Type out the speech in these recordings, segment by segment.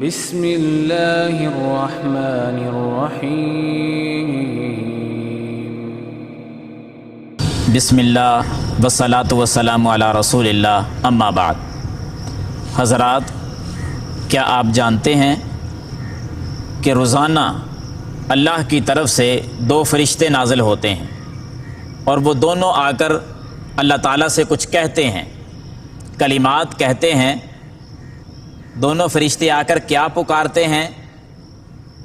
بسم اللہ الرحمن الرحیم۔ بسم اللہ والصلاۃ والسلام علی رسول اللہ، اما بعد۔ حضرات، کیا آپ جانتے ہیں کہ روزانہ اللہ کی طرف سے 2 فرشتے نازل ہوتے ہیں اور وہ دونوں آ کر اللہ تعالیٰ سے کچھ کہتے ہیں، کلمات کہتے ہیں۔ دونوں فرشتے آ کر کیا پکارتے ہیں؟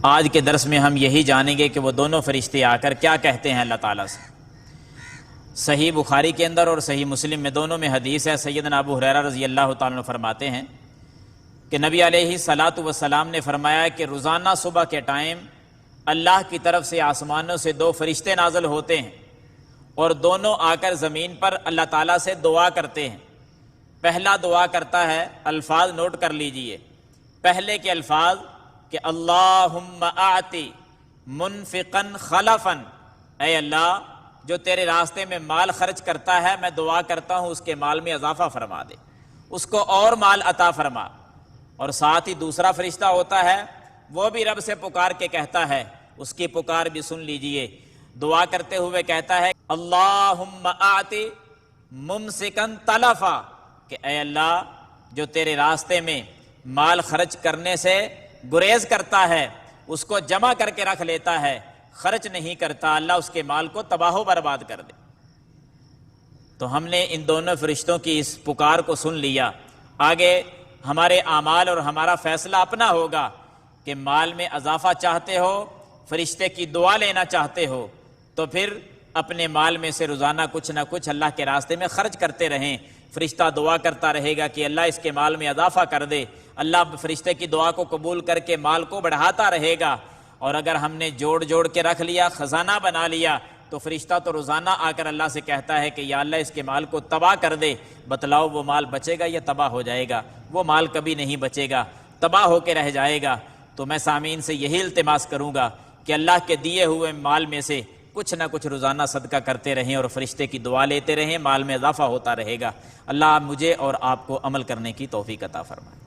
آج کے درس میں ہم یہی جانیں گے کہ وہ دونوں فرشتے آ کر کیا کہتے ہیں اللہ تعالیٰ سے۔ صحیح بخاری کے اندر اور صحیح مسلم میں دونوں میں حدیث ہے۔ سیدنا ابو ہریرہ رضی اللہ تعالیٰ عنہ فرماتے ہیں کہ نبی علیہ الصلاۃ والسلام نے فرمایا کہ روزانہ صبح کے ٹائم اللہ کی طرف سے آسمانوں سے 2 فرشتے نازل ہوتے ہیں اور دونوں آ کر زمین پر اللہ تعالیٰ سے دعا کرتے ہیں۔ پہلا دعا کرتا ہے، الفاظ نوٹ کر لیجئے۔ پہلے کے الفاظ کہ اللہم اعطی منفقا خلفا، اے اللہ جو تیرے راستے میں مال خرچ کرتا ہے، میں دعا کرتا ہوں اس کے مال میں اضافہ فرما دے، اس کو اور مال عطا فرما۔ اور ساتھ ہی دوسرا فرشتہ ہوتا ہے، وہ بھی رب سے پکار کے کہتا ہے، اس کی پکار بھی سن لیجئے۔ دعا کرتے ہوئے کہتا ہے اللہم اعطی ممسکا تلفا، کہ اے اللہ جو تیرے راستے میں مال خرچ کرنے سے گریز کرتا ہے، اس کو جمع کر کے رکھ لیتا ہے، خرچ نہیں کرتا، اللہ اس کے مال کو تباہ و برباد کر دے۔ تو ہم نے ان دونوں فرشتوں کی اس پکار کو سن لیا۔ آگے ہمارے اعمال اور ہمارا فیصلہ اپنا ہوگا کہ مال میں اضافہ چاہتے ہو، فرشتے کی دعا لینا چاہتے ہو، تو پھر اپنے مال میں سے روزانہ کچھ نہ کچھ اللہ کے راستے میں خرچ کرتے رہیں۔ فرشتہ دعا کرتا رہے گا کہ اللہ اس کے مال میں اضافہ کر دے، اللہ فرشتے کی دعا کو قبول کر کے مال کو بڑھاتا رہے گا۔ اور اگر ہم نے جوڑ کے رکھ لیا، خزانہ بنا لیا، تو فرشتہ تو روزانہ آ کر اللہ سے کہتا ہے کہ یا اللہ اس کے مال کو تباہ کر دے۔ بتلاؤ وہ مال بچے گا یا تباہ ہو جائے گا؟ وہ مال کبھی نہیں بچے گا، تباہ ہو کے رہ جائے گا۔ تو میں سامعین سے یہی التماس کروں گا کہ اللہ کے دیے ہوئے مال میں سے کچھ نہ کچھ روزانہ صدقہ کرتے رہیں اور فرشتے کی دعا لیتے رہیں، مال میں اضافہ ہوتا رہے گا۔ اللہ مجھے اور آپ کو عمل کرنے کی توفیق عطا فرمائے۔